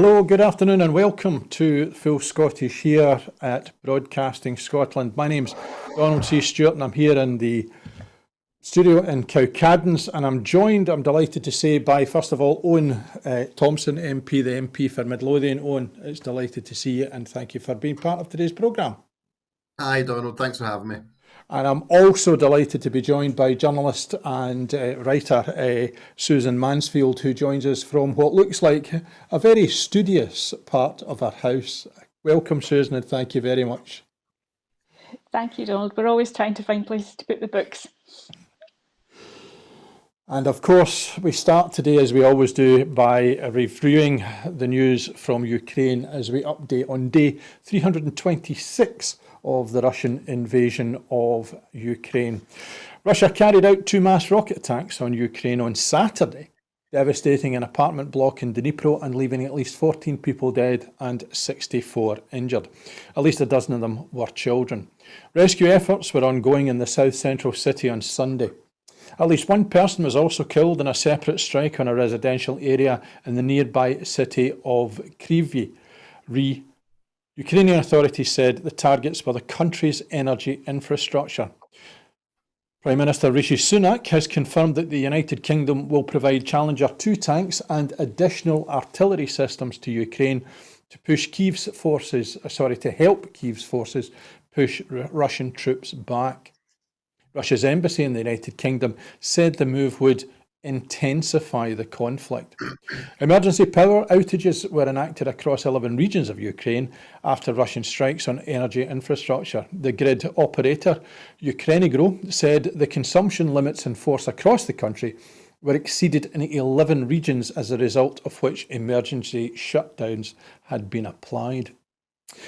Hello, good afternoon and welcome to Full Scottish here at Broadcasting Scotland. My name's Donald C Stewart and I'm here in the studio in Cowcaddens, and I'm delighted to say, by first of all Owen Thompson, MP, the MP for Midlothian. Owen, it's delighted to see you and thank you for being part of today's programme. Hi Donald, thanks for having me. And I'm also delighted to be joined by journalist and writer Susan Mansfield, who joins us from what looks like a very studious part of our house. Welcome, Susan, and thank you very much. Thank you, Donald. We're always trying to find places to put the books. And of course, we start today, as we always do, by reviewing the news from Ukraine as we update on day 326 of the Russian invasion of Ukraine. Russia carried out 2 mass rocket attacks on Ukraine on Saturday, devastating an apartment block in Dnipro and leaving at least 14 people dead and 64 injured. At least a dozen of them were children. Rescue efforts were ongoing in the south-central city on Sunday. At least one person was also killed in a separate strike on a residential area in the nearby city of Kryvyi Rih. Ukrainian authorities said the targets were the country's energy infrastructure. Prime Minister Rishi Sunak has confirmed that the United Kingdom will provide Challenger 2 tanks and additional artillery systems to Ukraine to help Kyiv's forces push Russian troops back. Russia's embassy in the United Kingdom said the move would intensify the conflict. Emergency power outages were enacted across 11 regions of Ukraine after Russian strikes on energy infrastructure. The grid operator, Ukrenigro, said the consumption limits in force across the country were exceeded in 11 regions, as a result of which emergency shutdowns had been applied.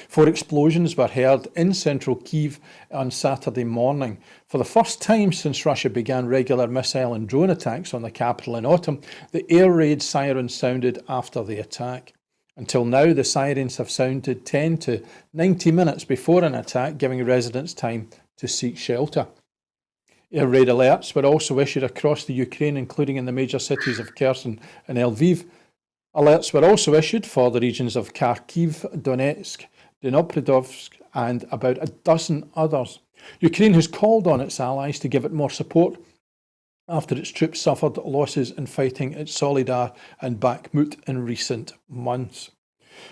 4 explosions were heard in central Kyiv on Saturday morning. For the first time since Russia began regular missile and drone attacks on the capital in autumn, the air raid sirens sounded after the attack. Until now, the sirens have sounded 10 to 90 minutes before an attack, giving residents time to seek shelter. Air raid alerts were also issued across the Ukraine, including in the major cities of Kherson and Lviv. Alerts were also issued for the regions of Kharkiv, Donetsk, Dnipropetrovsk and about a dozen others. Ukraine has called on its allies to give it more support after its troops suffered losses in fighting at Solidar and Bakhmut in recent months.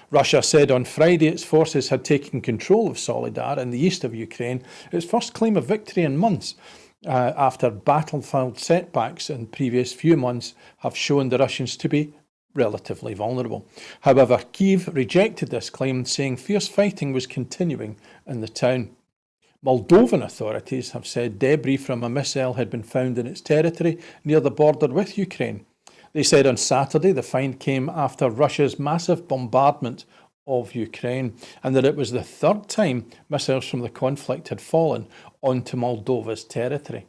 Russia said on Friday its forces had taken control of Solidar in the east of Ukraine, its first claim of victory in months, after battlefield setbacks in previous few months have shown the Russians to be relatively vulnerable. However, Kyiv rejected this claim, saying fierce fighting was continuing in the town. Moldovan authorities have said debris from a missile had been found in its territory near the border with Ukraine. They said on Saturday the find came after Russia's massive bombardment of Ukraine, and that it was the 3rd time missiles from the conflict had fallen onto Moldova's territory.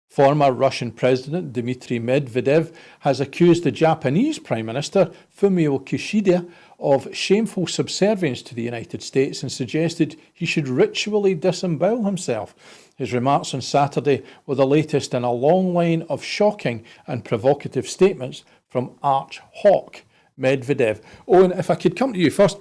Former Russian President Dmitry Medvedev has accused the Japanese Prime Minister Fumio Kishida of shameful subservience to the United States and suggested he should ritually disembowel himself. His remarks on Saturday were the latest in a long line of shocking and provocative statements from arch-hawk Medvedev. Owen, if I could come to you first.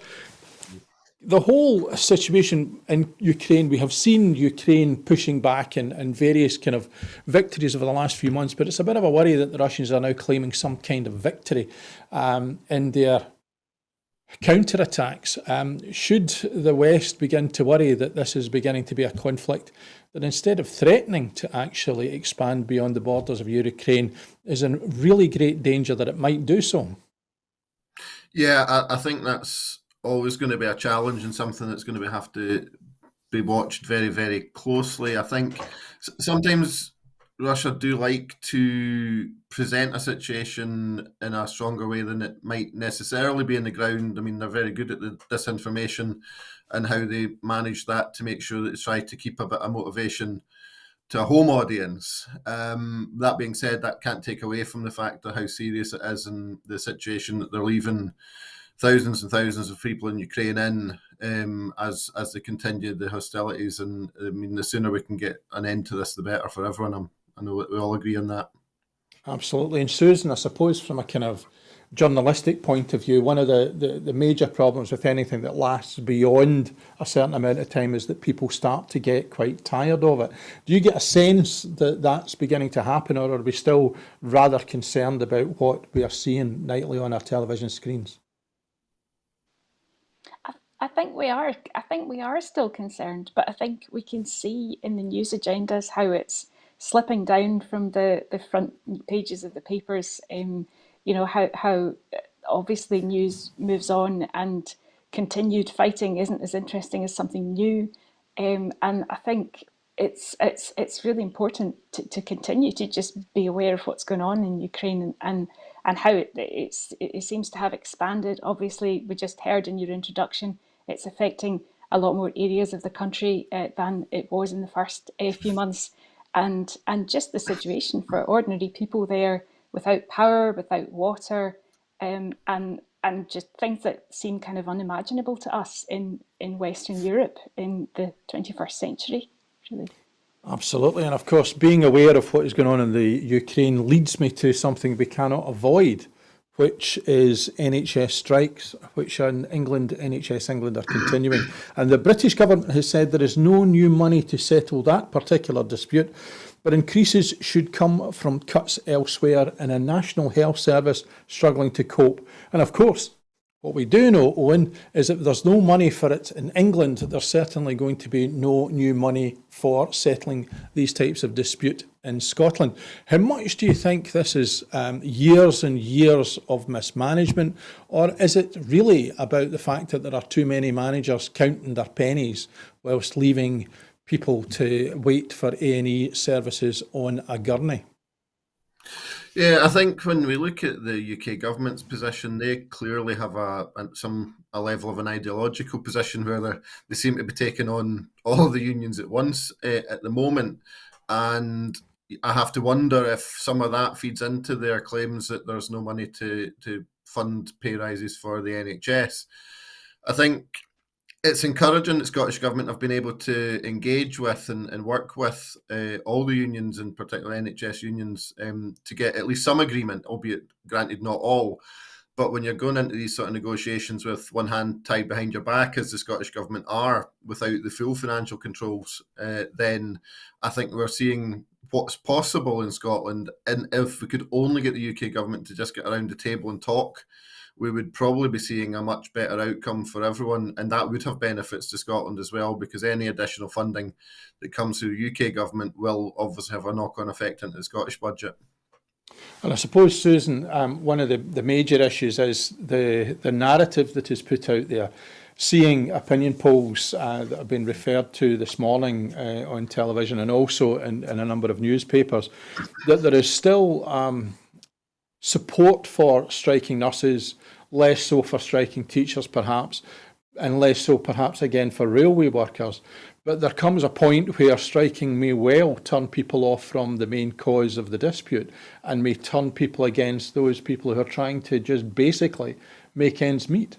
The whole situation in Ukraine, we have seen Ukraine pushing back in various kind of victories over the last few months, but it's a bit of a worry that the Russians are now claiming some kind of victory in their counterattacks. Should the West begin to worry that this is beginning to be a conflict that, instead of threatening to actually expand beyond the borders of Ukraine, is in really great danger that it might do so? Yeah, I think that's always going to be a challenge and something that's going to have to be watched very, very closely. I think sometimes Russia do like to present a situation in a stronger way than it might necessarily be in the ground. I mean, they're very good at the disinformation and how they manage that to make sure that they try to keep a bit of motivation to a home audience. That being said, that can't take away from the fact of how serious it is and the situation that they're leaving thousands and thousands of people in Ukraine as they continue the hostilities. And I mean, the sooner we can get an end to this, the better for everyone. I know we all agree on that. Absolutely. And Susan, I suppose from a kind of journalistic point of view, one of the major problems with anything that lasts beyond a certain amount of time is that people start to get quite tired of it. Do you get a sense that that's beginning to happen, or are we still rather concerned about what we are seeing nightly on our television screens? I think we are. I think we are still concerned, but I think we can see in the news agendas how it's slipping down from the front pages of the papers. How obviously news moves on, and continued fighting isn't as interesting as something new. And I think it's really important to continue to just be aware of what's going on in Ukraine, and how it seems to have expanded. Obviously, we just heard in your introduction, it's affecting a lot more areas of the country than it was in the first few months, and just the situation for ordinary people there, without power, without water, and just things that seem kind of unimaginable to us in Western Europe in the 21st century, really. Absolutely, and of course, being aware of what is going on in the Ukraine leads me to something we cannot avoid, which is NHS strikes, which in England, NHS England, are continuing. And the British government has said there is no new money to settle that particular dispute, but increases should come from cuts elsewhere in a National Health Service struggling to cope. And of course, what we do know, Owen, is that there's no money for it in England. There's certainly going to be no new money for settling these types of dispute in Scotland. How much do you think this is years and years of mismanagement, or is it really about the fact that there are too many managers counting their pennies whilst leaving people to wait for A&E services on a gurney? Yeah, I think when we look at the UK government's position, they clearly have a level of an ideological position where they seem to be taking on all the unions at once at the moment. And I have to wonder if some of that feeds into their claims that there's no money to fund pay rises for the NHS. I think it's encouraging that Scottish Government have been able to engage with and work with all the unions, in particular NHS unions, to get at least some agreement, albeit granted not all. But when you're going into these sort of negotiations with one hand tied behind your back, as the Scottish Government are, without the full financial controls, then I think we're seeing what's possible in Scotland. And if we could only get the UK Government to just get around the table and talk, we would probably be seeing a much better outcome for everyone, and that would have benefits to Scotland as well, because any additional funding that comes through the UK government will obviously have a knock-on effect into the Scottish budget. And I suppose, Susan, one of the major issues is the narrative that is put out there. Seeing opinion polls that have been referred to this morning on television and also in a number of newspapers, that there is still support for striking nurses, less so for striking teachers perhaps, and less so perhaps again for railway workers. But there comes a point where striking may well turn people off from the main cause of the dispute, and may turn people against those people who are trying to just basically make ends meet.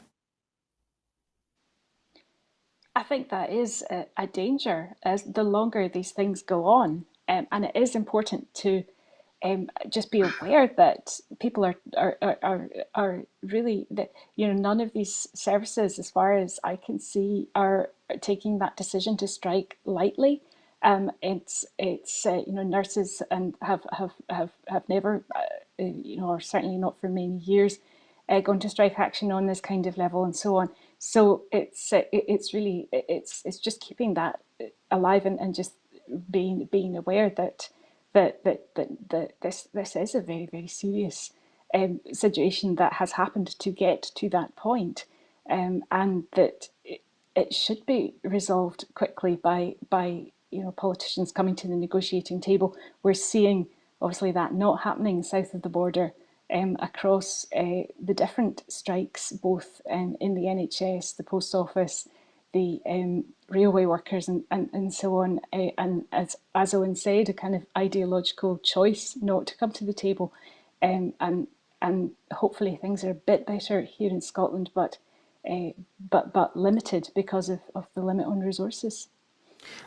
I think that is a danger as the longer these things go on, and it is important to just be aware that people are really, that none of these services, as far as I can see, are taking that decision to strike lightly. It's nurses and have never or certainly not for many years gone to strike action on this kind of level and so on. So it's really just keeping that alive, and just being aware that this is a very, very serious situation that has happened to get to that point, and that it should be resolved quickly by politicians coming to the negotiating table. We're seeing obviously that not happening south of the border, across the different strikes, both in the NHS, the post office, the railway workers, and so on. And as Owen said, a kind of ideological choice not to come to the table. And hopefully things are a bit better here in Scotland, but limited because of the limit on resources.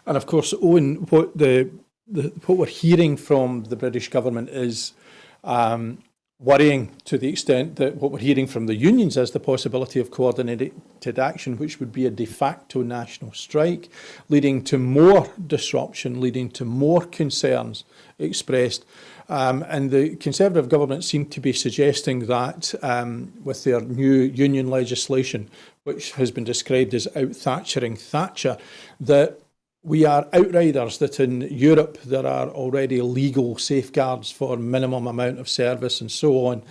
And of course, Owen, what we're hearing from the British government is worrying to the extent that what we're hearing from the unions is the possibility of coordinated action, which would be a de facto national strike, leading to more disruption, leading to more concerns expressed. And the Conservative government seem to be suggesting that with their new union legislation, which has been described as out-Thatchering Thatcher, that we are outriders, that in Europe there are already legal safeguards for minimum amount of service and so on.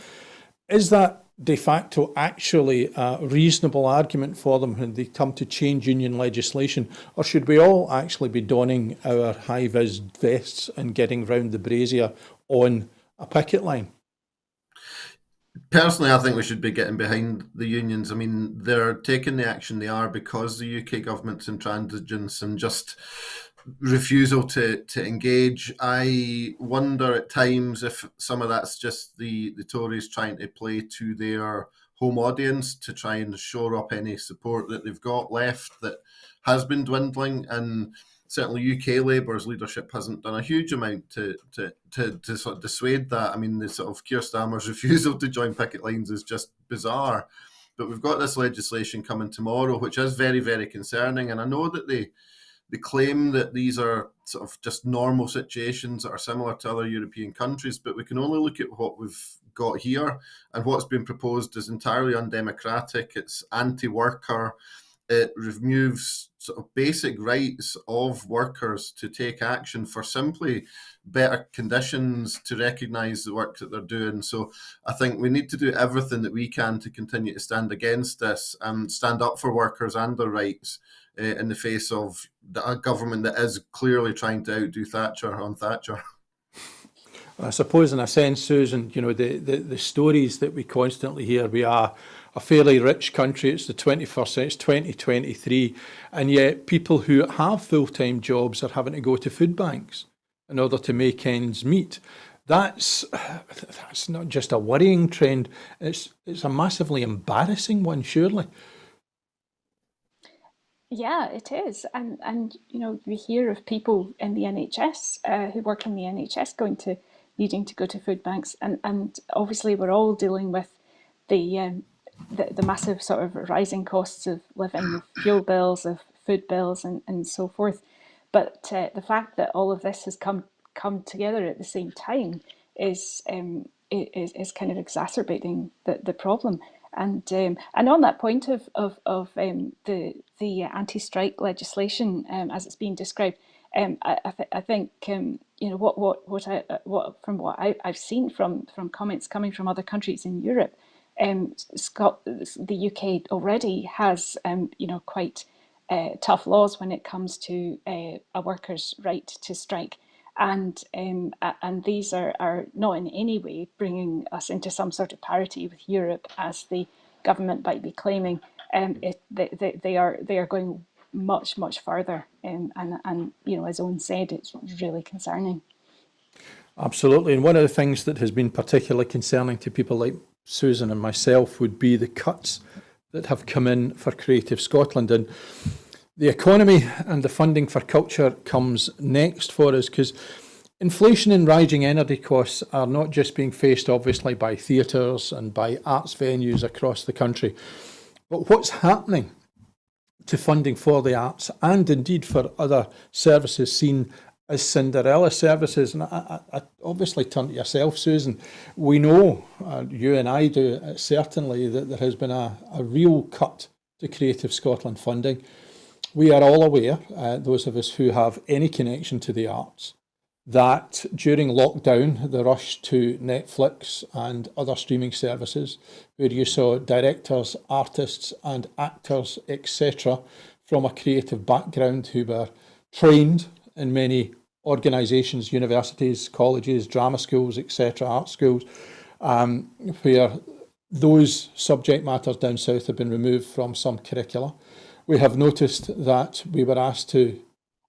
Is that de facto actually a reasonable argument for them when they come to change union legislation? Or should we all actually be donning our high-vis vests and getting round the brazier on a picket line? Personally, I think we should be getting behind the unions. I mean, they're taking the action they are because the UK government's intransigence and just refusal to engage. I wonder at times if some of that's just the Tories trying to play to their home audience to try and shore up any support that they've got left that has been dwindling. And certainly UK Labour's leadership hasn't done a huge amount to sort of dissuade that. I mean, the sort of Keir Starmer's refusal to join picket lines is just bizarre. But we've got this legislation coming tomorrow, which is very, very concerning. And I know that they claim that these are sort of just normal situations that are similar to other European countries, but we can only look at what we've got here, and what's been proposed is entirely undemocratic. It's anti-worker. It removes sort of basic rights of workers to take action for simply better conditions, to recognise the work that they're doing. So I think we need to do everything that we can to continue to stand against this and stand up for workers and their rights in the face of a government that is clearly trying to outdo Thatcher on Thatcher. I suppose in a sense, Susan, you know, the stories that we constantly hear, we are a fairly rich country, it's the 21st century, it's 2023, and yet people who have full-time jobs are having to go to food banks in order to make ends meet. That's not just a worrying trend, it's a massively embarrassing one, surely. Yeah, it is, and you know, we hear of people in the NHS who work in the NHS needing to go to food banks, and obviously we're all dealing with the massive sort of rising costs of living, of fuel bills, of food bills, and so forth. But the fact that all of this has come together at the same time is kind of exacerbating the problem. And on that point of the anti-strike legislation as it's being described, I think you know what from what I've seen from comments coming from other countries in Europe, the UK already has you know, quite tough laws when it comes to a worker's right to strike. And these are not in any way bringing us into some sort of parity with Europe, as the government might be claiming. They are going much further, and you know, as Owen said, it's really concerning. Absolutely, and one of the things that has been particularly concerning to people like Susan and myself would be the cuts that have come in for Creative Scotland. And the economy and the funding for culture comes next for us, because inflation and rising energy costs are not just being faced obviously by theatres and by arts venues across the country, but what's happening to funding for the arts and indeed for other services seen as Cinderella services. And I obviously turn to yourself, Susan. We know, you and I do certainly, that there has been a real cut to Creative Scotland funding. We are all aware, those of us who have any connection to the arts, that during lockdown, the rush to Netflix and other streaming services, where you saw directors, artists and actors, etc., from a creative background who were trained in many organisations, universities, colleges, drama schools, etc., art schools, where those subject matters down south have been removed from some curricula. We have noticed that we were asked to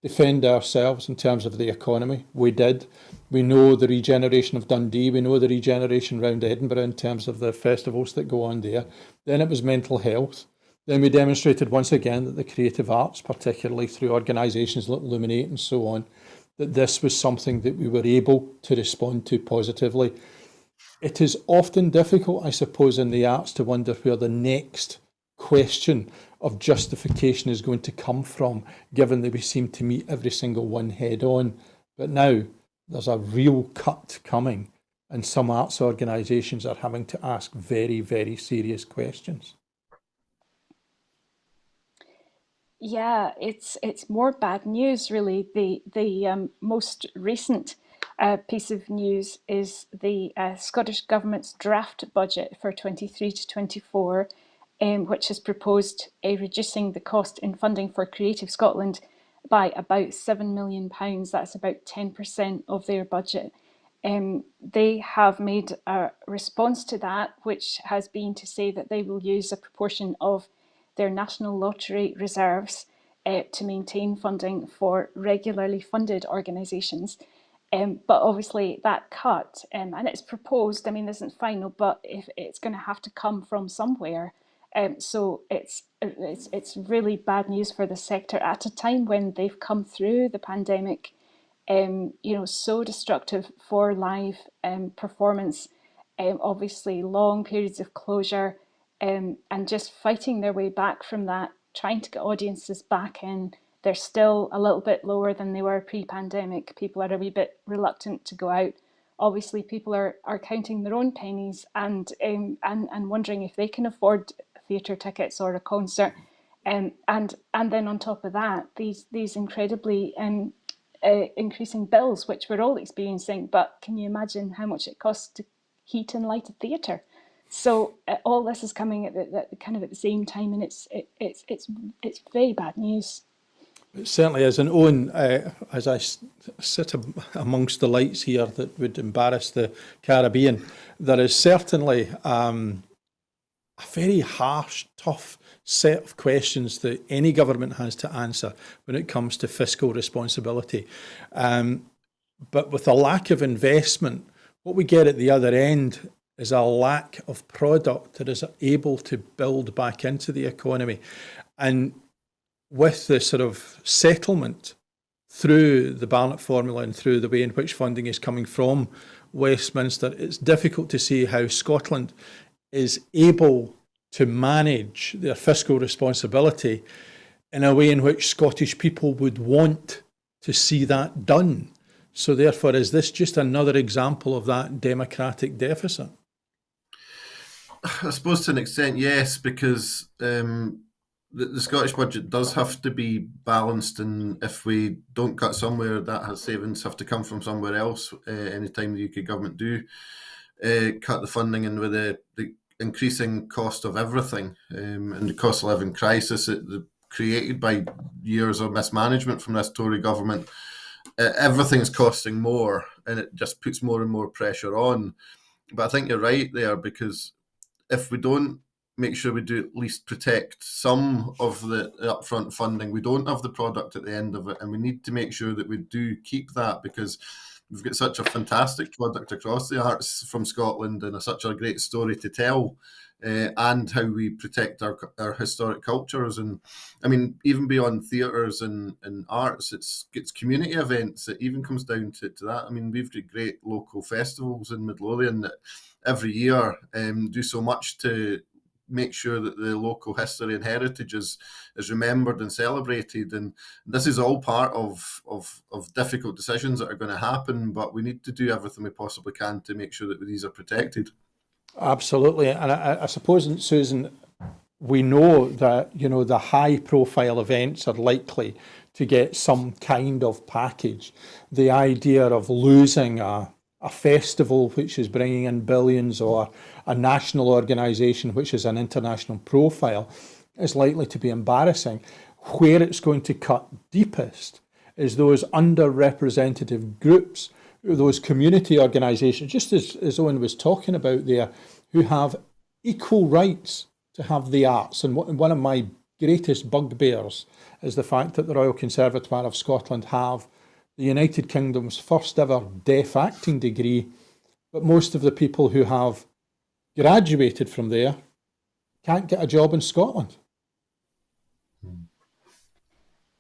defend ourselves in terms of the economy. We did. We know the regeneration of Dundee. We know the regeneration around Edinburgh in terms of the festivals that go on there. Then it was mental health. Then we demonstrated once again that the creative arts, particularly through organisations like Illuminate and so on, that this was something that we were able to respond to positively. It is often difficult, I suppose, in the arts to wonder where the next question of justification is going to come from, given that we seem to meet every single one head on. But now there's a real cut coming, and some arts organisations are having to ask very, very serious questions. Yeah, it's more bad news, really. The most recent piece of news is the Scottish Government's draft budget for 23 to 24, which has proposed reducing the cost in funding for Creative Scotland by about £7 million. That's about 10% of their budget. They have made a response to that, which has been to say that they will use a proportion of their National Lottery reserves to maintain funding for regularly funded organisations. But obviously that cut, and it's proposed, I mean, this isn't final, but if it's going to have to come from somewhere. So it's really bad news for the sector at a time when they've come through the pandemic, so destructive for live performance, obviously long periods of closure, and just fighting their way back from that, trying to get audiences back in. They're still a little bit lower than they were pre-pandemic. People are a wee bit reluctant to go out. Obviously, people are counting their own pennies and wondering if they can afford theatre tickets or a concert. And then on top of that, these incredibly increasing bills, which we're all experiencing. But can you imagine how much it costs to heat and light a theatre? So all this is coming at the kind of at the same time, and it's very bad news. It certainly is. And Owen, as I sit amongst the lights here that would embarrass the Caribbean, there is certainly a very harsh, tough set of questions that any government has to answer when it comes to fiscal responsibility. But with a lack of investment, what we get at the other end is a lack of product that is able to build back into the economy. And with the sort of settlement through the Barnett formula and through the way in which funding is coming from Westminster, it's difficult to see how Scotland is able to manage their fiscal responsibility in a way in which Scottish people would want to see that done. So therefore, is this just another example of that democratic deficit? I suppose to an extent, yes, because the Scottish budget does have to be balanced, and if we don't cut somewhere, that has savings have to come from somewhere else. Anytime the UK government do cut the funding, and with the increasing cost of everything and the cost of living crisis created by years of mismanagement from this Tory government, everything's costing more, and it just puts more and more pressure on. But I think you're right there, because if we don't make sure we do at least protect some of the upfront funding, we don't have the product at the end of it, and we need to make sure that we do keep that, because we've got such a fantastic product across the arts from Scotland, and such a great story to tell, and how we protect our historic cultures. And I mean, even beyond theatres and arts, it's community events. It even comes down to that. I mean, we've got great local festivals in Midlothian that every year do so much to make sure that the local history and heritage is remembered and celebrated. And this is all part of difficult decisions that are going to happen, but we need to do everything we possibly can to make sure that these are protected. Absolutely. And I suppose, Susan, we know that, the high profile events are likely to get some kind of package. The idea of losing a festival which is bringing in billions, or a national organisation which is an international profile, is likely to be embarrassing. Where it's going to cut deepest is those underrepresented groups, those community organisations, just as Owen was talking about there, who have equal rights to have the arts. And one of my greatest bugbears is the fact that the Royal Conservatoire of Scotland have the United Kingdom's first ever deaf acting degree, but most of the people who have graduated from there can't get a job in Scotland.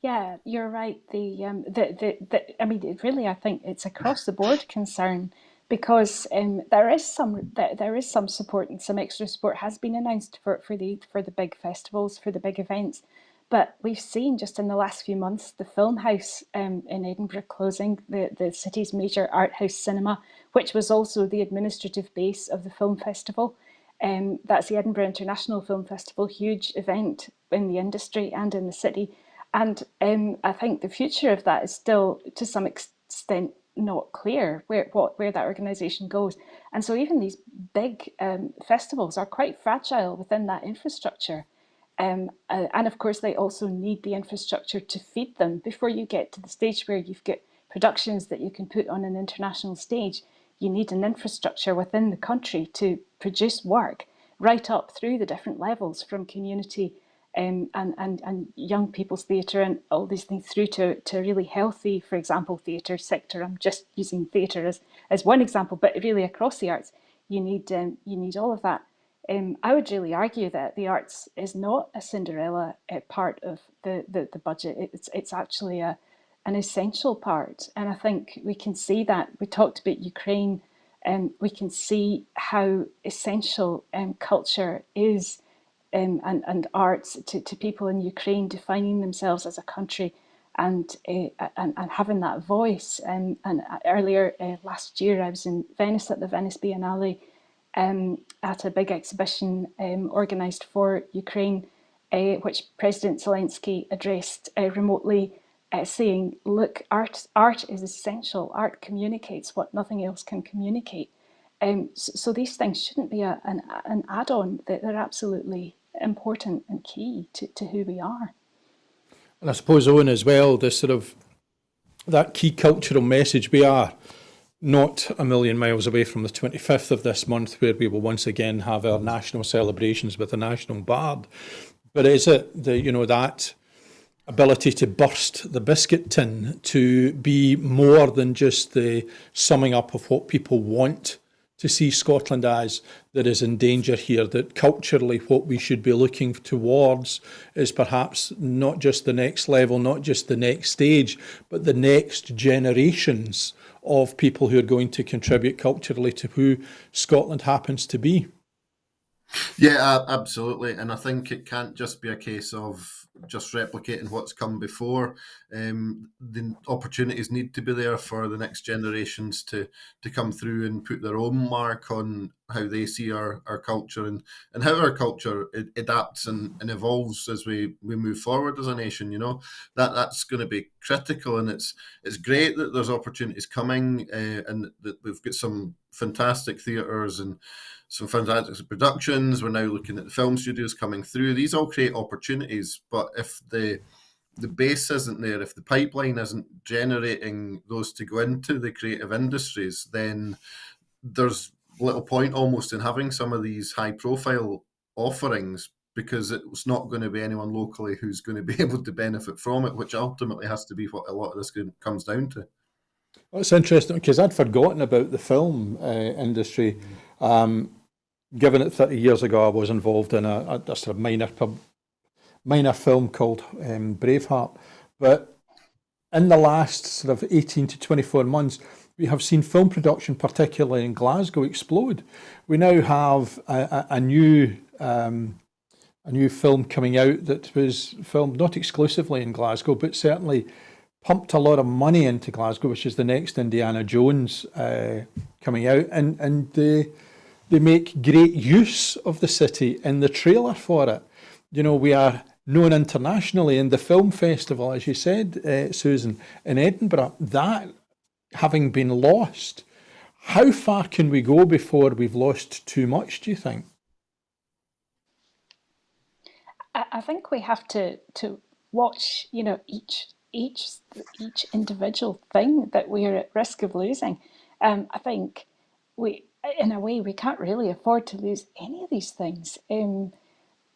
Yeah, you're right. I mean, really, I think it's across the board concern because there is some support, and some extra support has been announced for the big festivals, for the big events. But we've seen just in the last few months the Film House in Edinburgh closing, the city's major art house cinema, which was also the administrative base of the film festival. That's the Edinburgh International Film Festival, huge event in the industry and in the city. And I think the future of that is still, to some extent, not clear where that organisation goes. And so even these big festivals are quite fragile within that infrastructure. And of course, they also need the infrastructure to feed them before you get to the stage where you've got productions that you can put on an international stage. You need an infrastructure within the country to produce work right up through the different levels, from community and young people's theatre and all these things through to a really healthy, for example, theatre sector. I'm just using theatre as one example, but really across the arts, you need all of that. I would really argue that the arts is not a Cinderella part of the budget. It's actually an essential part, and I think we can see that. We talked about Ukraine, and we can see how essential culture is, and arts to people in Ukraine defining themselves as a country, and having that voice. And earlier last year, I was in Venice at the Venice Biennale, at a big exhibition organised for Ukraine, which President Zelensky addressed remotely, saying, "Look, art is essential. Art communicates what nothing else can communicate." So these things shouldn't be an add-on. They're absolutely important and key to who we are. And I suppose, Owen, as well, this sort of that key cultural message. We are not a million miles away from the 25th of this month, where we will once again have our national celebrations with the National Bard. But is it that ability to burst the biscuit tin, to be more than just the summing up of what people want to see Scotland as, that is in danger here? That culturally what we should be looking towards is perhaps not just the next level, not just the next stage, but the next generations of people who are going to contribute culturally to who Scotland happens to be. Yeah, absolutely. And I think it can't just be a case of just replicating what's come before. The opportunities need to be there for the next generations to come through and put their own mark on how they see our culture, and how our culture adapts and evolves as we move forward as a nation. That's going to be critical, and it's great that there's opportunities coming, and that we've got some fantastic theatres and some fantastic productions. We're now looking at the film studios coming through. These all create opportunities, but if the base isn't there, if the pipeline isn't generating those to go into the creative industries, then there's little point almost in having some of these high profile offerings, because it's not going to be anyone locally who's going to be able to benefit from it, which ultimately has to be what a lot of this comes down to. Well, it's interesting because I'd forgotten about the film industry. Given it 30 years ago, I was involved in a sort of minor film called Braveheart. But in the last sort of 18 to 24 months, we have seen film production, particularly in Glasgow, explode. We now have a new film coming out that was filmed not exclusively in Glasgow, but certainly pumped a lot of money into Glasgow, which is the next Indiana Jones coming out, and they make great use of the city in the trailer for it. We are known internationally in the film festival, as you said, Susan, in Edinburgh. That having been lost, how far can we go before we've lost too much, do you think? I think we have to watch, each individual thing that we're at risk of losing. I think in a way, we can't really afford to lose any of these things. And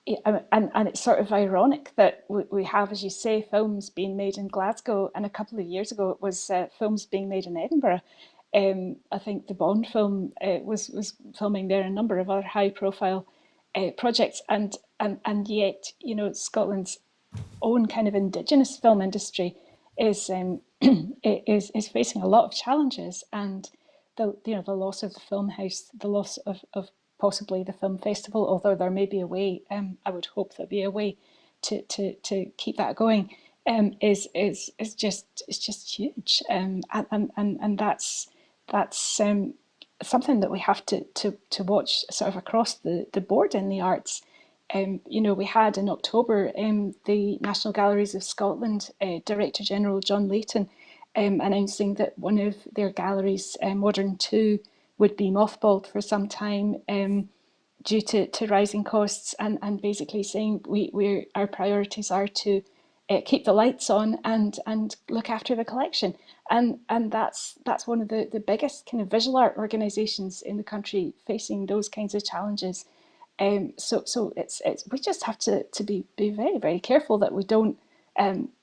it's sort of ironic that we have, as you say, films being made in Glasgow, and a couple of years ago it was films being made in Edinburgh. I think the Bond film was filming there, a number of other high-profile projects, and yet, Scotland's own kind of indigenous film industry is is facing a lot of challenges, and the loss of the film house, the loss of possibly the film festival, although there may be a way, I would hope there'll be a way to keep that going, is just huge, and that's something that we have to watch sort of across the board in the arts. We had in October the National Galleries of Scotland Director General John Layton announcing that one of their galleries, Modern 2, would be mothballed for some time due to rising costs, and basically saying our priorities are to keep the lights on and look after the collection. And that's one of the biggest kind of visual art organisations in the country facing those kinds of challenges. So it's we just have to be very, very careful that we don't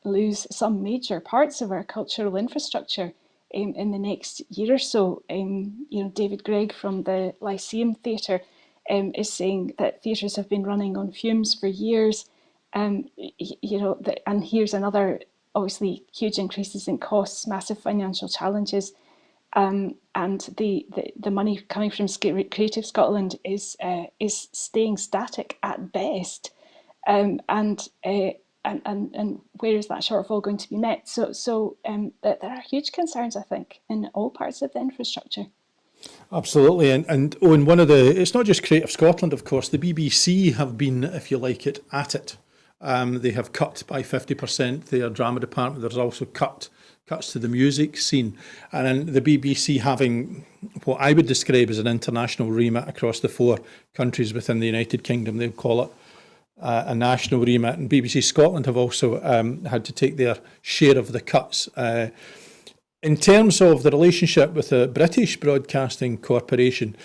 lose some major parts of our cultural infrastructure in the next year or so. David Gregg from the Lyceum Theatre is saying that theatres have been running on fumes for years. And here's another, obviously, huge increases in costs, massive financial challenges. And the money coming from Creative Scotland is staying static at best, and where is that shortfall going to be met? So there are huge concerns, I think, in all parts of the infrastructure. Absolutely, and Owen, it's not just Creative Scotland, of course. The BBC have been, if you like it, at it. They have cut by 50% their drama department. There's also cuts to the music scene, and then the BBC having what I would describe as an international remit across the 4 countries within the United Kingdom. They call it a national remit, and BBC Scotland have also had to take their share of the cuts. In terms of the relationship with the British Broadcasting Corporation,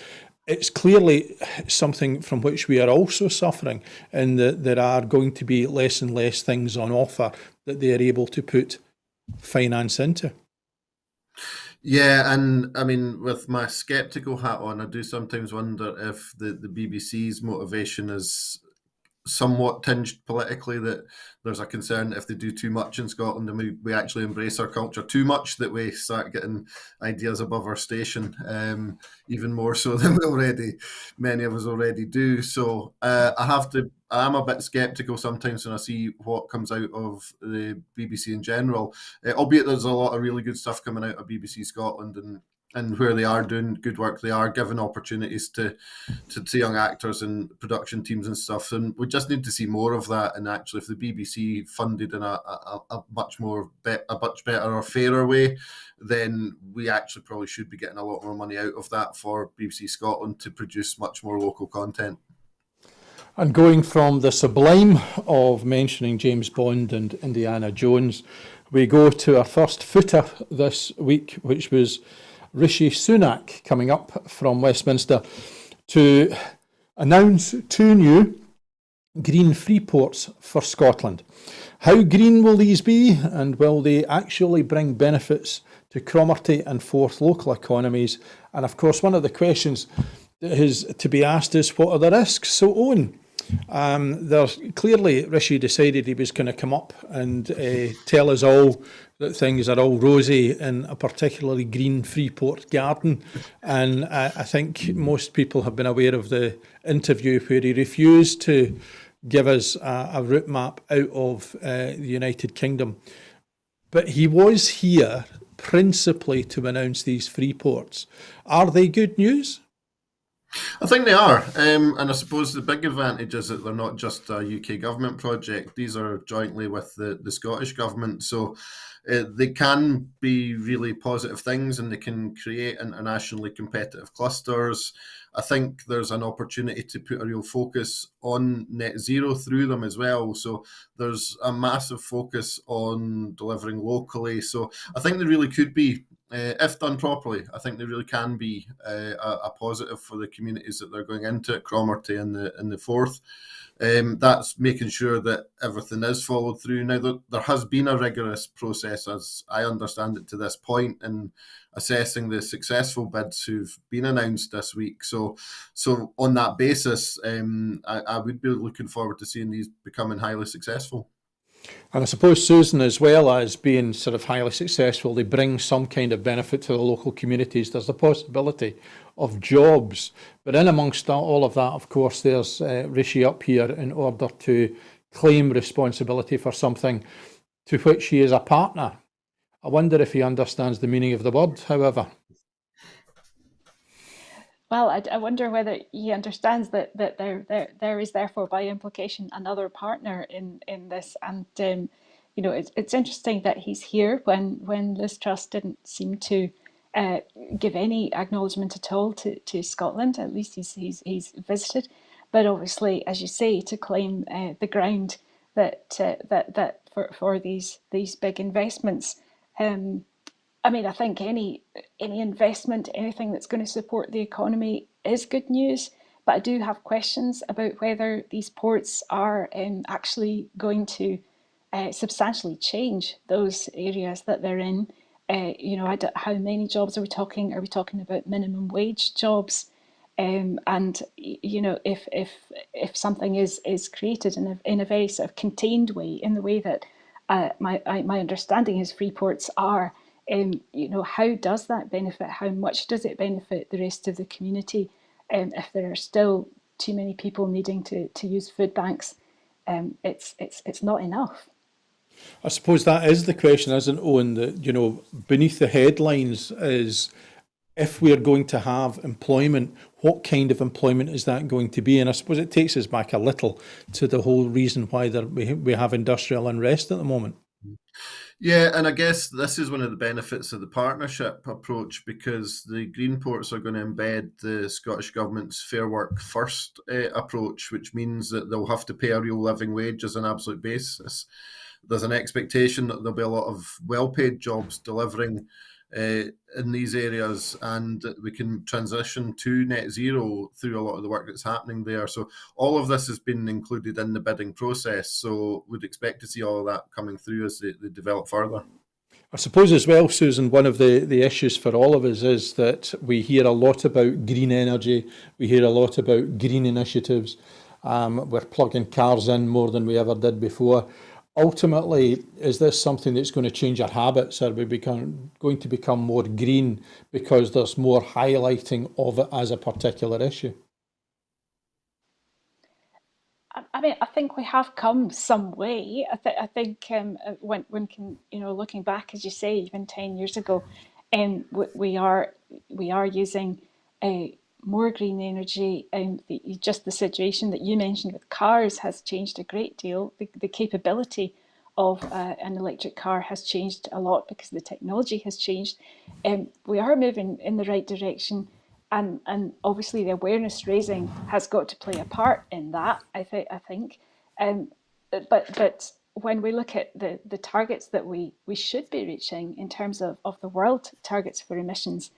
it's clearly something from which we are also suffering, in that there are going to be less and less things on offer that they are able to put finance into. Yeah, and I mean, with my sceptical hat on, I do sometimes wonder if the BBC's motivation is somewhat tinged politically, that there's a concern that if they do too much in Scotland and we actually embrace our culture too much, that we start getting ideas above our station, even more so than many of us already do. So I am a bit sceptical sometimes when I see what comes out of the BBC in general, albeit there's a lot of really good stuff coming out of BBC Scotland, and where they are doing good work, they are giving opportunities to young actors and production teams and stuff. And we just need to see more of that. And actually, if the BBC funded in a much better or fairer way, then we actually probably should be getting a lot more money out of that for BBC Scotland to produce much more local content. And going from the sublime of mentioning James Bond and Indiana Jones, we go to our first footer this week, which was Rishi Sunak coming up from Westminster to announce 2 new green free ports for Scotland. How green will these be, and will they actually bring benefits to Cromarty and Forth local economies? And of course, one of the questions that is to be asked is, what are the risks? So Owen, there's clearly Rishi decided he was going to come up and tell us all that things are all rosy in a particularly green Freeport garden, and I think most people have been aware of the interview where he refused to give us a route map out of the United Kingdom, but he was here principally to announce these free ports. Are they good news? I think they are, and I suppose the big advantage is that they're not just a UK government project. These are jointly with the Scottish government, so they can be really positive things, and they can create internationally competitive clusters. I think there's an opportunity to put a real focus on net zero through them as well. So there's a massive focus on delivering locally. So I think they really could be, if done properly, I think they really can be a positive for the communities that they're going into at Cromarty and the Forth. That's making sure that everything is followed through. Now, there has been a rigorous process, as I understand it, to this point, in assessing the successful bids who've been announced this week. So on that basis, I would be looking forward to seeing these becoming highly successful. And I suppose, Susan, as well as being sort of highly successful, they bring some kind of benefit to the local communities. There's the possibility of jobs. But in amongst all of that, of course, there's Rishi up here in order to claim responsibility for something to which he is a partner. I wonder if he understands the meaning of the word, however. Well, I wonder whether he understands that there is therefore by implication another partner in this, and it's interesting that he's here when Liz Truss didn't seem to give any acknowledgement at all to Scotland. At least he's visited, but obviously, as you say, to claim the ground that for these big investments. I mean, I think any investment, anything that's going to support the economy is good news. But I do have questions about whether these ports are actually going to substantially change those areas that they're in. How many jobs are we talking? Are we talking about minimum wage jobs? And if something is created in a very sort of contained way, in the way that my understanding is free ports are, how does that benefit? How much does it benefit the rest of the community? If there are still too many people needing to use food banks, it's not enough. I suppose that is the question, isn't it, Owen? That, beneath the headlines is, if we're going to have employment, what kind of employment is that going to be? And I suppose it takes us back a little to the whole reason why we have industrial unrest at the moment. Yeah, and I guess this is one of the benefits of the partnership approach, because the green ports are going to embed the Scottish Government's Fair Work First approach, which means that they'll have to pay a real living wage as an absolute basis. There's an expectation that there'll be a lot of well-paid jobs delivering in these areas, and we can transition to net zero through a lot of the work that's happening there. So all of this has been included in the bidding process. So we'd expect to see all of that coming through as they develop further. I suppose as well, Susan, one of the issues for all of us is that we hear a lot about green energy. We hear a lot about green initiatives. We're plugging cars in more than we ever did before. Ultimately, is this something that's going to change our habits? Are we going to become more green because there's more highlighting of it as a particular issue? I mean, I think we have come some way. I think when looking back, as you say, even 10 years ago, we are using more green energy, and just the situation that you mentioned with cars has changed a great deal. The capability of an electric car has changed a lot because the technology has changed. We are moving in the right direction, and obviously the awareness raising has got to play a part in that. I think, but when we look at the targets that we should be reaching in terms of the world targets for emissions,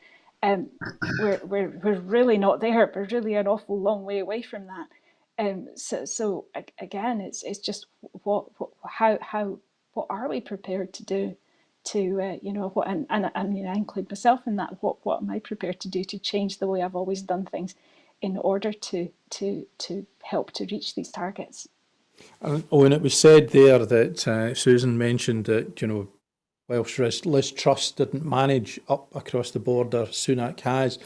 we're really not there. We're really an awful long way away from that. So again, it's just what are we prepared to do to what, and I mean, I include myself in that. What am I prepared to do to change the way I've always done things in order to help to reach these targets? And it was said there that Susan mentioned that whilst Liz Truss didn't manage up across the border, Sunak has.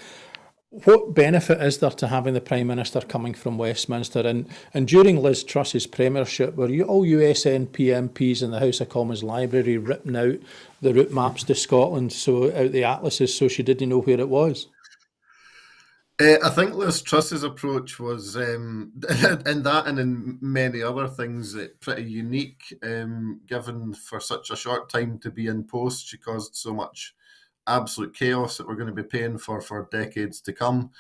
What benefit is there to having the Prime Minister coming from Westminster? And during Liz Truss's premiership, were all SNP MPs in the House of Commons library ripping out the route maps to Scotland, out the atlases, so she didn't know where it was? I think Liz Truss's approach was, in that and in many other things, pretty unique, given for such a short time to be in post. She caused so much absolute chaos that we're going to be paying for decades to come.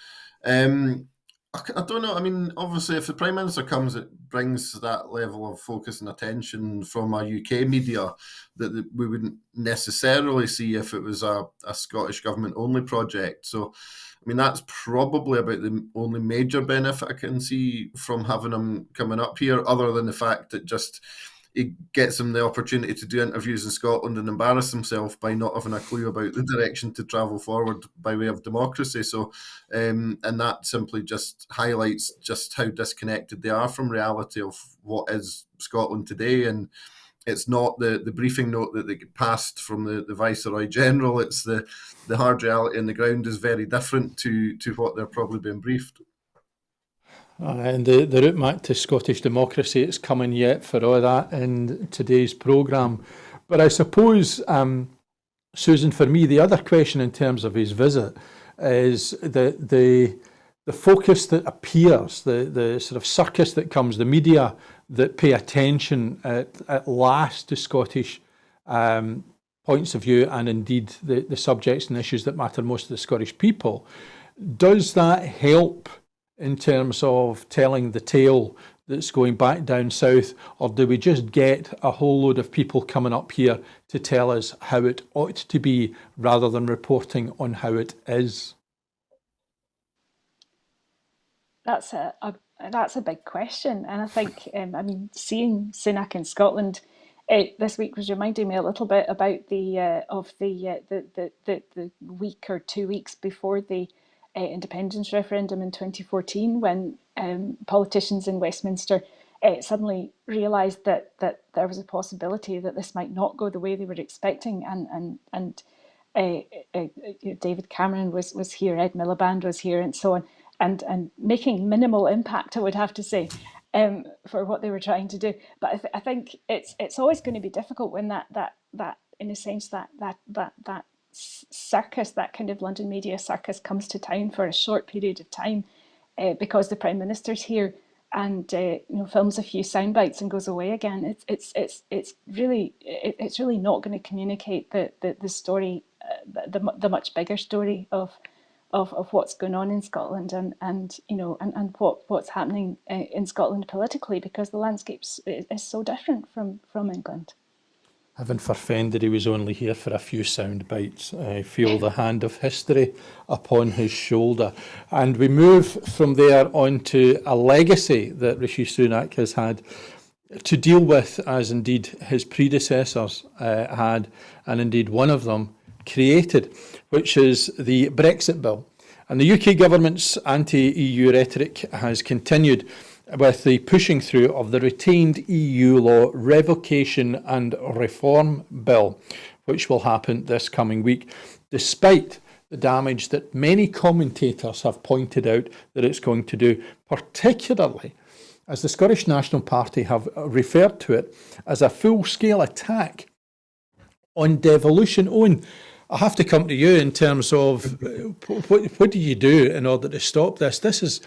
I don't know. I mean, obviously, if the Prime Minister comes, it brings that level of focus and attention from our UK media that we wouldn't necessarily see if it was a Scottish Government-only project. So, I mean, that's probably about the only major benefit I can see from having him coming up here, other than the fact that just it gets him the opportunity to do interviews in Scotland and embarrass himself by not having a clue about the direction to travel forward by way of democracy. So, and that simply just highlights just how disconnected they are from reality of what is Scotland today. And it's not the briefing note that they get passed from the Viceroy General. It's the hard reality on the ground is very different to what they're probably being briefed. And the route back to Scottish democracy, it's coming yet for all that in today's programme. But I suppose, Susan, for me, the other question in terms of his visit is the focus that appears, the sort of circus that comes, the media that pay attention at last to Scottish points of view, and indeed the subjects and issues that matter most to the Scottish people. Does that help in terms of telling the tale that's going back down south, or do we just get a whole load of people coming up here to tell us how it ought to be rather than reporting on how it is? That's a big question, and I think seeing Sunak in Scotland this week was reminding me a little bit about the week or 2 weeks before the independence referendum in 2014, when politicians in Westminster suddenly realised that there was a possibility that this might not go the way they were expecting, and David Cameron was here, Ed Miliband was here, and so on, and making minimal impact, I would have to say, for what they were trying to do. But I think it's always going to be difficult when that in a sense that circus, that kind of London media circus, comes to town for a short period of time, because the Prime Minister's here and films a few sound bites and goes away again. It's really not going to communicate the story, the much bigger story of what's going on in Scotland and what's happening in Scotland politically, because the landscape is so different from England. Heaven forfend that he was only here for a few sound bites. I feel the hand of history upon his shoulder. And we move from there on to a legacy that Rishi Sunak has had to deal with, as indeed his predecessors had, and indeed one of them created, which is the Brexit bill. And the UK government's anti-EU rhetoric has continued with the pushing through of the retained EU law revocation and reform bill, which will happen this coming week, despite the damage that many commentators have pointed out that it's going to do, particularly as the Scottish National Party have referred to it as a full-scale attack on devolution. Owen, I have to come to you in terms of what do you do in order to stop this?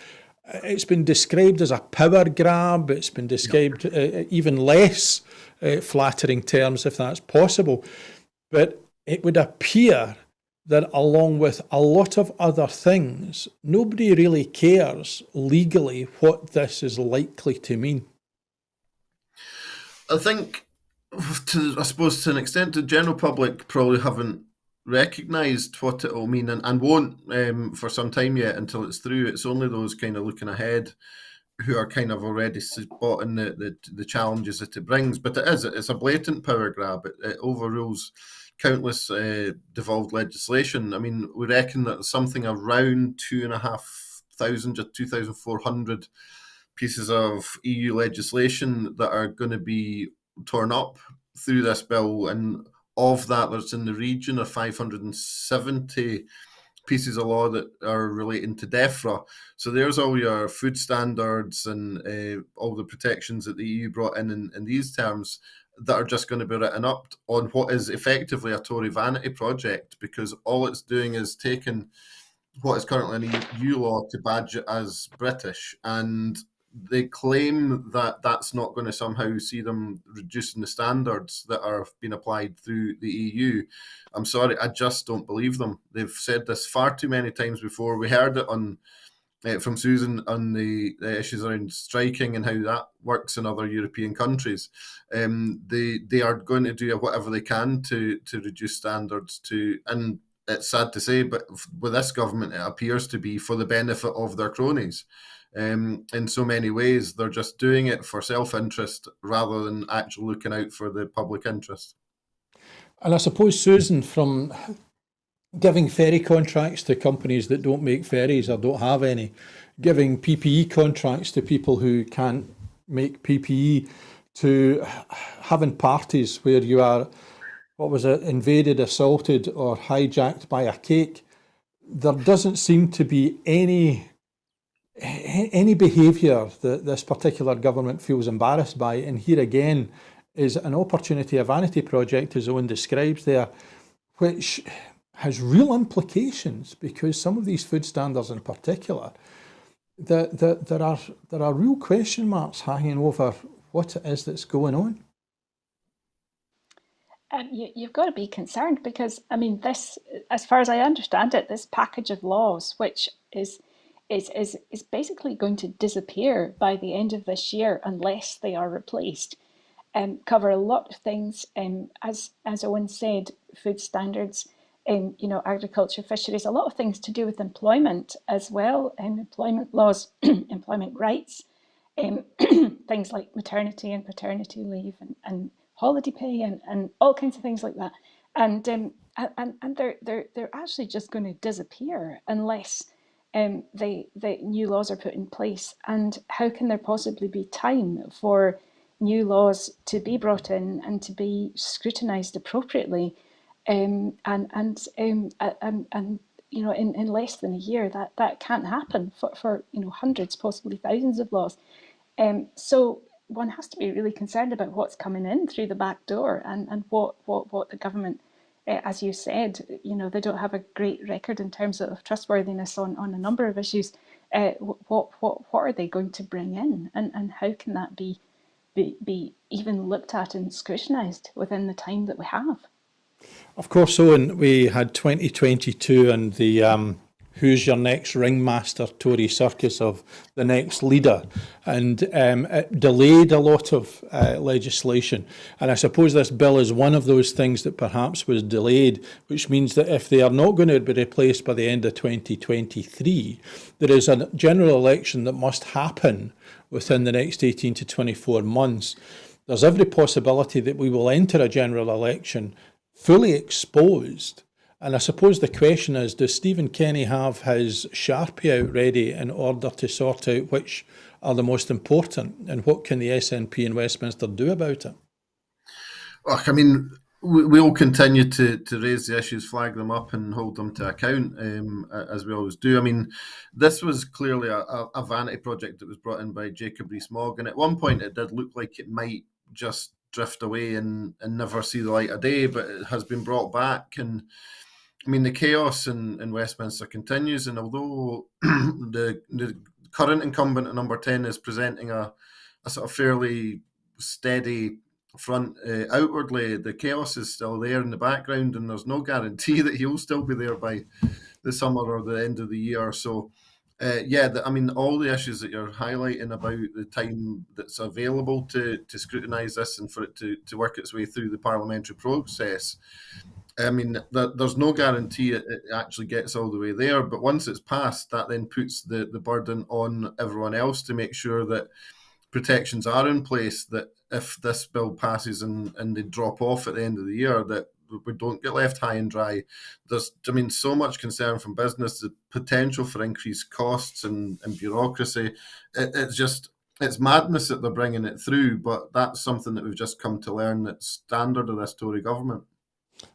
It's been described as a power grab. It's been described even less flattering terms, if that's possible. But it would appear that along with a lot of other things, nobody really cares legally what this is likely to mean. I think, I suppose to an extent, the general public probably haven't recognised what it will mean and won't for some time yet until it's through. It's only those kind of looking ahead who are kind of already spotting the challenges that it brings. But it's a blatant power grab. It overrules countless devolved legislation. I mean, we reckon that something around 2,500 to 2,400 pieces of EU legislation that are going to be torn up through this bill, and of that, there's in the region of 570 pieces of law that are relating to DEFRA. So there's all your food standards and all the protections that the EU brought in these terms that are just going to be written up on what is effectively a Tory vanity project, because all it's doing is taking what is currently an EU law to badge it as British, and they claim that that's not going to somehow see them reducing the standards that are being applied through the EU. I'm sorry, I just don't believe them. They've said this far too many times before. We heard it on from Susan on the issues around striking and how that works in other European countries. They are going to do whatever they can to reduce standards and it's sad to say, but with this government, it appears to be for the benefit of their cronies. In so many ways, they're just doing it for self-interest rather than actually looking out for the public interest. And I suppose, Susan, from giving ferry contracts to companies that don't make ferries or don't have any, giving PPE contracts to people who can't make PPE, to having parties where you are, what was it, invaded, assaulted, or hijacked by a cake. There doesn't seem to be any behaviour that this particular government feels embarrassed by. And here again is an opportunity, a vanity project, as Owen describes there, which has real implications, because some of these food standards in particular, there are real question marks hanging over what it is that's going on. You've got to be concerned because, I mean, this, as far as I understand it, this package of laws, which is basically going to disappear by the end of this year unless they are replaced, cover a lot of things. As Owen said, food standards, agriculture, fisheries, a lot of things to do with employment as well, employment laws, employment rights, things like maternity and paternity leave and holiday pay and all kinds of things like that. And they're actually just going to disappear unless the new laws are put in place. And how can there possibly be time for new laws to be brought in and to be scrutinised appropriately? In less than a year, that can't happen for hundreds, possibly thousands of laws. So one has to be really concerned about what's coming in through the back door and what the government, as you said, they don't have a great record in terms of trustworthiness on a number of issues. What are they going to bring in, and how can that be even looked at and scrutinised within the time that we have? Of course, Owen, we had 2022 and the who's your next ringmaster Tory circus of the next leader, and it delayed a lot of legislation. And I suppose this bill is one of those things that perhaps was delayed, which means that if they are not going to be replaced by the end of 2023, there is a general election that must happen within the next 18 to 24 months. There's every possibility that we will enter a general election fully exposed. And I suppose the question is, does Stephen Kenny have his Sharpie out ready in order to sort out which are the most important, and what can the SNP in Westminster do about it? Look, I mean, we'll continue to raise the issues, flag them up and hold them to account, as we always do. I mean, this was clearly a vanity project that was brought in by Jacob Rees-Mogg, and at one point it did look like it might just drift away and never see the light of day, but it has been brought back. And I mean, the chaos in Westminster continues, and although the current incumbent at number 10 is presenting a sort of fairly steady front outwardly, the chaos is still there in the background, and there's no guarantee that he'll still be there by the summer or the end of the year. So I mean, all the issues that you're highlighting about the time that's available to scrutinise this and for it to work its way through the parliamentary process, I mean, there's no guarantee it actually gets all the way there. But once it's passed, that then puts the burden on everyone else to make sure that protections are in place, that if this bill passes and they drop off at the end of the year, that we don't get left high and dry. There's, I mean, so much concern from business, the potential for increased costs and bureaucracy. It's madness that they're bringing it through, but that's something that we've just come to learn that's standard of this Tory government.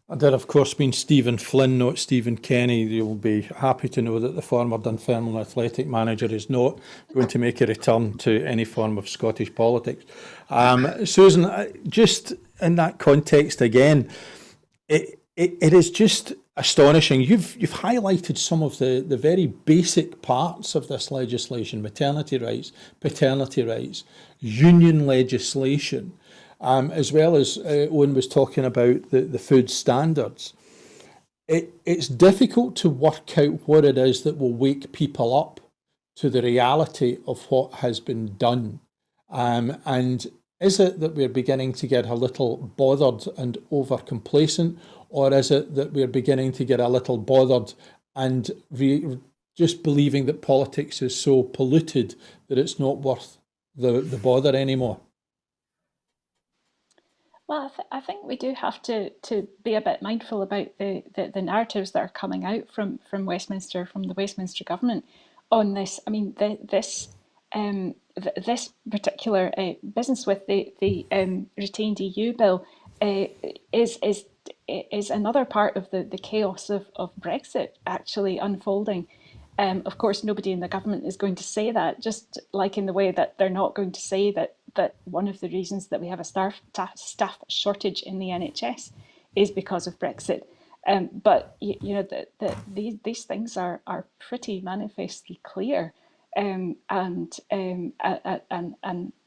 And there, of course, been Stephen Flynn, not Stephen Kenny. You'll be happy to know that the former Dunfermline athletic manager is not going to make a return to any form of Scottish politics. Susan, just in that context again, it is just astonishing. You've highlighted some of the very basic parts of this legislation: maternity rights, paternity rights, union legislation, as well as Owen was talking about the food standards. It's difficult to work out what it is that will wake people up to the reality of what has been done. And is it that we're beginning to get a little bothered and over complacent, or is it that we're beginning to get a little bothered and just believing that politics is so polluted that it's not worth the bother anymore? Well, I think we do have to be a bit mindful about the narratives that are coming out from Westminster, from the Westminster government on this. I mean, this this particular business with the retained EU bill is another part of the chaos of Brexit actually unfolding. Of course, nobody in the government is going to say that, just like in the way that they're not going to say that one of the reasons that we have a staff shortage in the NHS is because of Brexit. But these things are pretty manifestly clear, and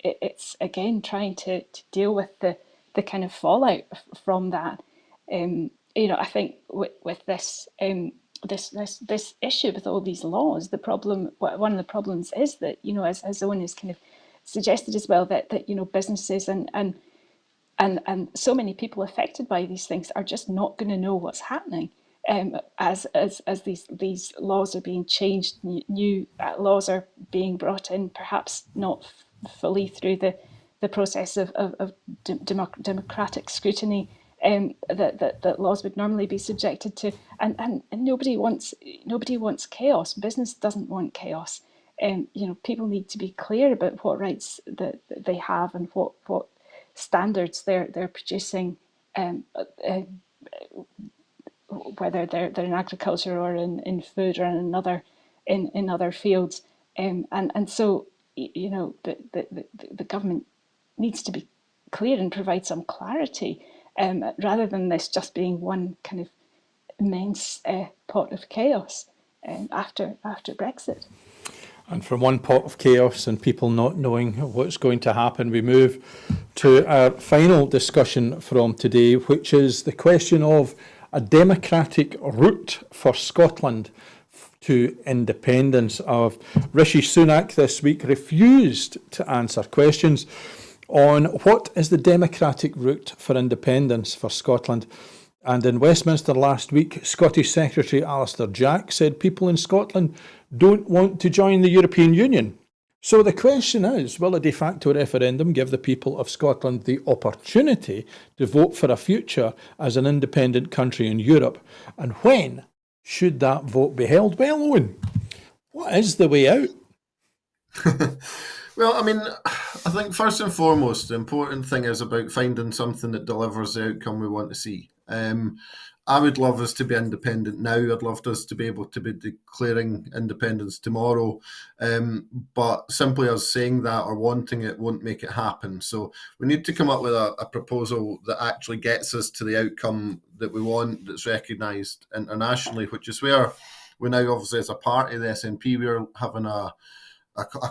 it's again trying to deal with the kind of fallout from that. I think with this this issue with all these laws, one of the problems is that, as Owen has kind of suggested as well, that businesses and so many people affected by these things are just not going to know what's happening, as these laws are being changed, new laws are being brought in, perhaps not fully through the process of democratic scrutiny that laws would normally be subjected to, and nobody wants chaos. Business doesn't want chaos. People need to be clear about what rights that they have and what standards they're producing, whether they're in agriculture or in food or in other fields, and so the government needs to be clear and provide some clarity, rather than this just being one kind of immense pot of chaos after Brexit. And from one pot of chaos and people not knowing what's going to happen, we move to our final discussion from today, which is the question of a democratic route for Scotland to independence. Rishi Sunak this week refused to answer questions on what is the democratic route for independence for Scotland. And in Westminster last week, Scottish Secretary Alistair Jack said people in Scotland don't want to join the European Union. So the question is, will a de facto referendum give the people of Scotland the opportunity to vote for a future as an independent country in Europe? And when should that vote be held? Well, Owen, what is the way out? Well, I mean, I think first and foremost, the important thing is about finding something that delivers the outcome we want to see. I would love us to be independent now. I'd love us to be able to be declaring independence tomorrow. But simply us saying that or wanting it won't make it happen. So we need to come up with a proposal that actually gets us to the outcome that we want, that's recognised internationally, which is where we now, obviously, as a party, the SNP, we're having a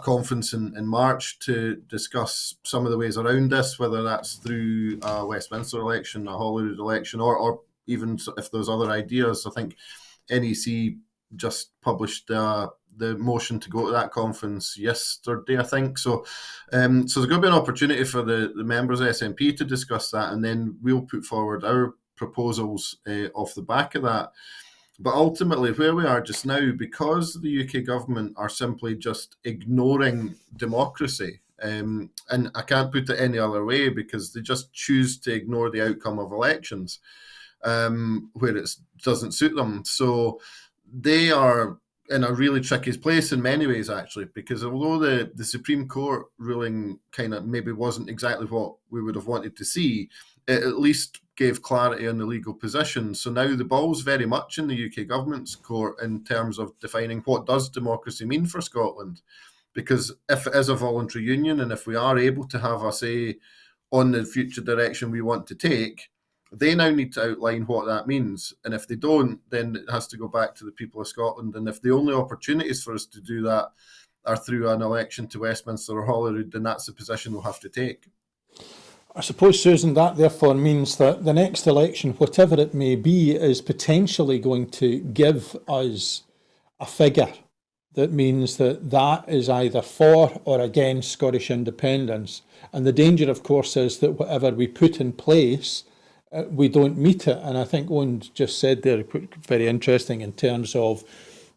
conference in March to discuss some of the ways around this, whether that's through a Westminster election, a Holyrood election, or even if there's other ideas. I think NEC just published the motion to go to that conference yesterday, I think. So there's going to be an opportunity for the members of SNP to discuss that, and then we'll put forward our proposals off the back of that. But ultimately, where we are just now, because the UK government are simply just ignoring democracy, and I can't put it any other way, because they just choose to ignore the outcome of elections where it doesn't suit them. So they are in a really tricky place in many ways, actually, because although the Supreme Court ruling kind of maybe wasn't exactly what we would have wanted to see, it at least gave clarity on the legal position. So now the ball's very much in the UK government's court in terms of defining what does democracy mean for Scotland. Because if it is a voluntary union, and if we are able to have a say on the future direction we want to take, they now need to outline what that means. And if they don't, then it has to go back to the people of Scotland. And if the only opportunities for us to do that are through an election to Westminster or Holyrood, then that's the position we'll have to take. I suppose, Susan, that therefore means that the next election, whatever it may be, is potentially going to give us a figure that means that is either for or against Scottish independence. And the danger, of course, is that whatever we put in place, we don't meet it. And I think Owen just said there, very interesting in terms of,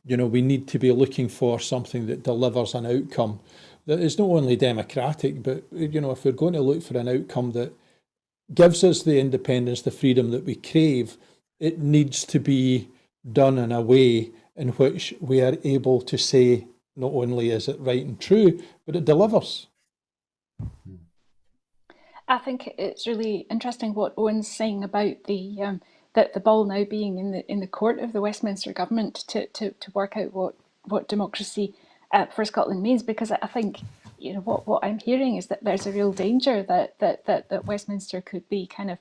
we need to be looking for something that delivers an outcome that is not only democratic, but, if we're going to look for an outcome that gives us the independence, the freedom that we crave, it needs to be done in a way in which we are able to say not only is it right and true, but it delivers. I think it's really interesting what Owen's saying about that the ball now being in the court of the Westminster government to work out what democracy for Scotland means, because I think what I'm hearing is that there's a real danger that Westminster could be kind of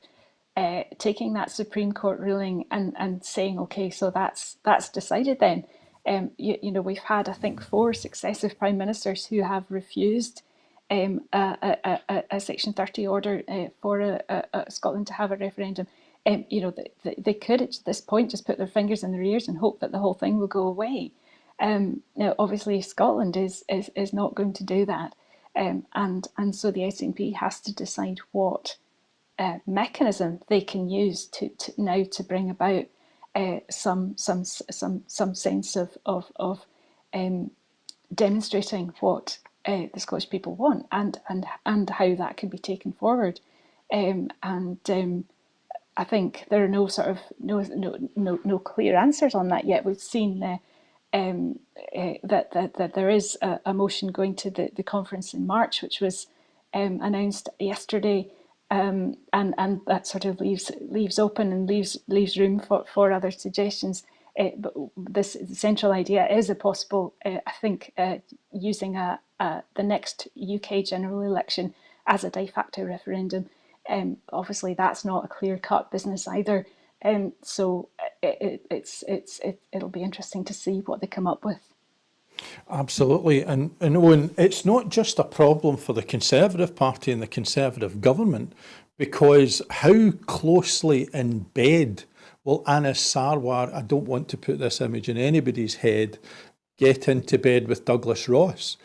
taking that Supreme Court ruling and saying, okay, so that's decided then. We've had, I think, 4 successive prime ministers who have refused a Section 30 order for Scotland to have a referendum. They could at this point just put their fingers in their ears and hope that the whole thing will go away. Now, obviously, Scotland is not going to do that, and so the SNP has to decide what mechanism they can use to now to bring about some sense of demonstrating what the Scottish people want and how that can be taken forward. I think there are no sort of no clear answers on that yet. We've seen that there is a motion going to the conference in March, which was announced yesterday, and that sort of leaves open and leaves room for other suggestions. But the central idea is a possible, I think, using the next UK general election as a de facto referendum. Obviously, that's not a clear-cut business either. So it'll be interesting to see what they come up with. Absolutely. And Owen, it's not just a problem for the Conservative Party and the Conservative government, because how closely in bed will Anas Sarwar, I don't want to put this image in anybody's head, get into bed with Douglas Ross?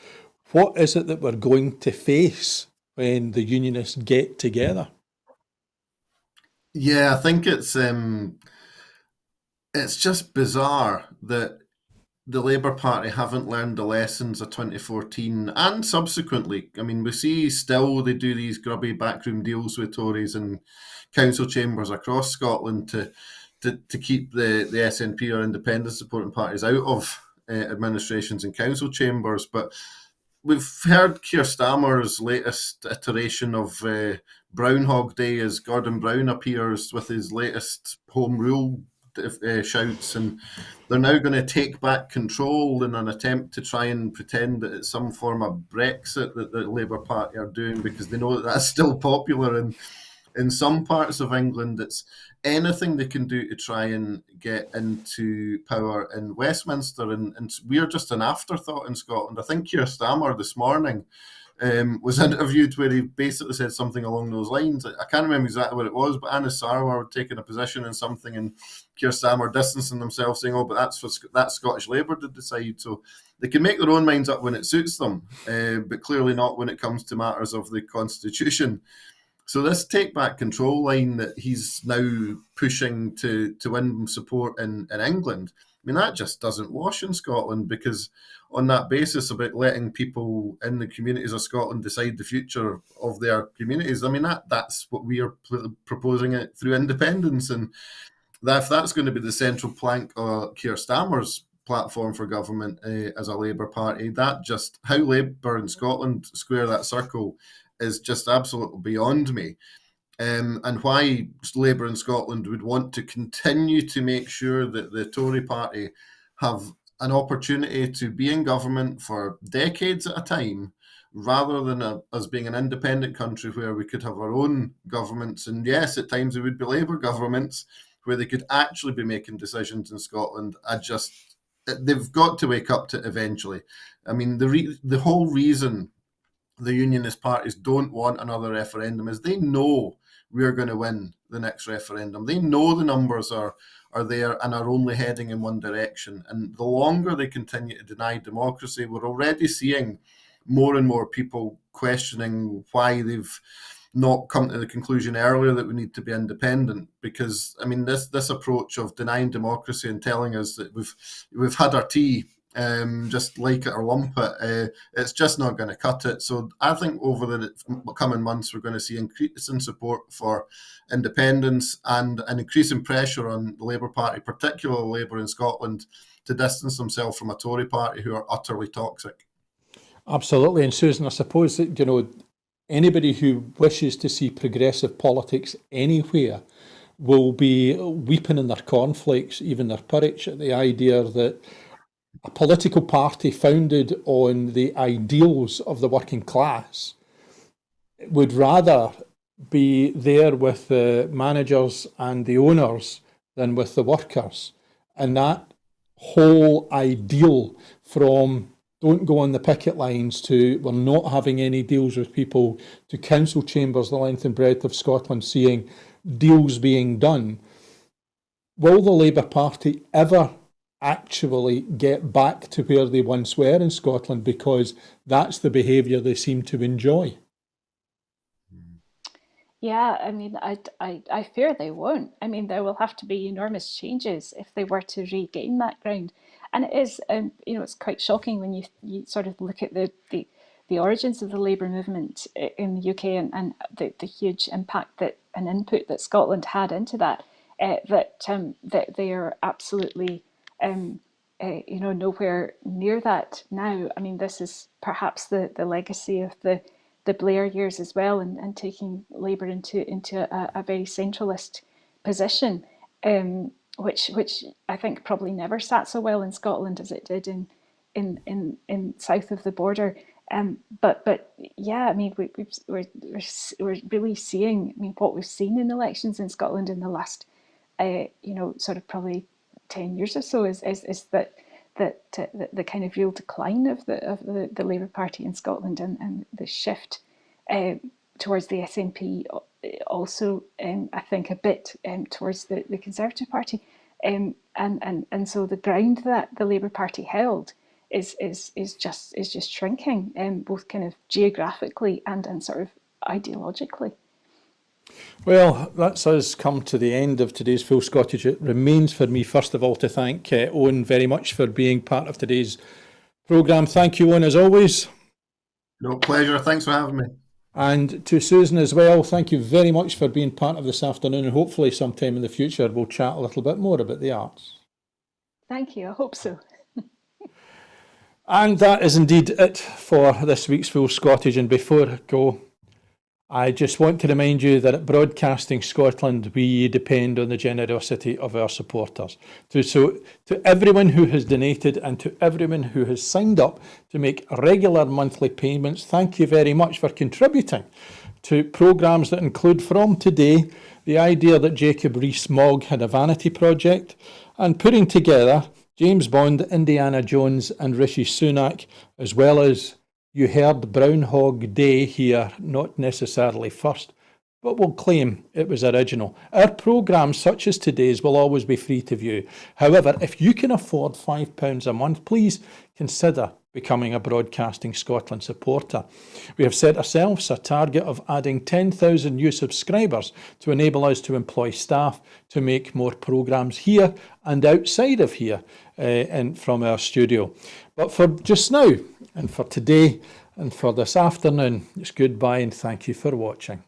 What is it that we're going to face when the unionists get together? Yeah, I think it's just bizarre that the Labour Party haven't learned the lessons of 2014 and subsequently. I mean, we see still they do these grubby backroom deals with Tories and council chambers across Scotland to keep the SNP or independent supporting parties out of administrations and council chambers. But we've heard Keir Starmer's latest iteration of Groundhog Day as Gordon Brown appears with his latest Home Rule shouts, and they're now going to take back control in an attempt to try and pretend that it's some form of Brexit that the Labour Party are doing, because they know that that's still popular in some parts of England. It's anything they can do to try and get into power in Westminster, and we're just an afterthought in Scotland. I think Keir Starmer this morning was interviewed where he basically said something along those lines. I can't remember exactly what it was, but Anas Sarwar had taken a position in something and Keir Starmer distancing himself, saying, "Oh, but that's Scottish Labour to decide." So they can make their own minds up when it suits them, but clearly not when it comes to matters of the Constitution. So this take back control line that he's now pushing to win support in England, I mean, that just doesn't wash in Scotland, because on that basis about letting people in the communities of Scotland decide the future of their communities, I mean, that's what we are proposing it through independence. And if that's going to be the central plank of Keir Starmer's platform for government as a Labour Party, that just, how Labour in Scotland square that circle is just absolutely beyond me. And why Labour in Scotland would want to continue to make sure that the Tory party have an opportunity to be in government for decades at a time, rather than us being an independent country where we could have our own governments. And yes, at times it would be Labour governments where they could actually be making decisions in Scotland. They've got to wake up to it eventually. I mean, the whole reason the unionist parties don't want another referendum is they know we're going to win the next referendum. They know the numbers are there and are only heading in one direction. And the longer they continue to deny democracy, we're already seeing more and more people questioning why they've not come to the conclusion earlier that we need to be independent. Because, I mean, this approach of denying democracy and telling us that we've had our tea, just like it or lump it, it's just not going to cut it. So I think over the coming months we're going to see increasing support for independence and an increasing pressure on the Labour Party, particularly Labour in Scotland, to distance themselves from a Tory party who are utterly toxic. Absolutely. And Susan, I suppose that, anybody who wishes to see progressive politics anywhere will be weeping in their cornflakes, even their porridge, at the idea that a political party founded on the ideals of the working class would rather be there with the managers and the owners than with the workers. And that whole ideal from don't go on the picket lines to we're not having any deals with people to council chambers the length and breadth of Scotland seeing deals being done. Will the Labour Party ever actually get back to where they once were in Scotland, because that's the behaviour they seem to enjoy? Yeah, I mean, I fear they won't. I mean, there will have to be enormous changes if they were to regain that ground. And it is, it's quite shocking when you sort of look at the origins of the Labour movement in the UK and the huge impact that and input that Scotland had into that, that they are absolutely, nowhere near that now. I mean, this is perhaps the legacy of the Blair years as well, and taking Labour into a very centralist position, which I think probably never sat so well in Scotland as it did in south of the border. But yeah, I mean, we're really seeing. I mean, what we've seen in elections in Scotland in the last, sort of probably 10 years or so is that the kind of real decline of the Labour Party in Scotland, and the shift towards the SNP, also I think a bit towards the Conservative Party, and so the ground that the Labour Party held is just shrinking, both kind of geographically and sort of ideologically. Well, that's us come to the end of today's Full Scottish. It remains for me, first of all, to thank Owen very much for being part of today's programme. Thank you, Owen, as always. No, pleasure. Thanks for having me. And to Susan as well, thank you very much for being part of this afternoon, and hopefully sometime in the future we'll chat a little bit more about the arts. Thank you. I hope so. And that is indeed it for this week's Full Scottish. And before I go, I just want to remind you that at Broadcasting Scotland, we depend on the generosity of our supporters. To everyone who has donated and to everyone who has signed up to make regular monthly payments, thank you very much for contributing to programmes that include, from today, the idea that Jacob Rees-Mogg had a vanity project, and putting together James Bond, Indiana Jones and Rishi Sunak, as well as you heard Groundhog Day here, not necessarily first, but we'll claim it was original. Our programmes, such as today's, will always be free to view. However, if you can afford £5 a month, please consider becoming a Broadcasting Scotland supporter. We have set ourselves a target of adding 10,000 new subscribers to enable us to employ staff to make more programmes here and outside of here and from our studio. But for just now, and for today, and for this afternoon, it's goodbye and thank you for watching.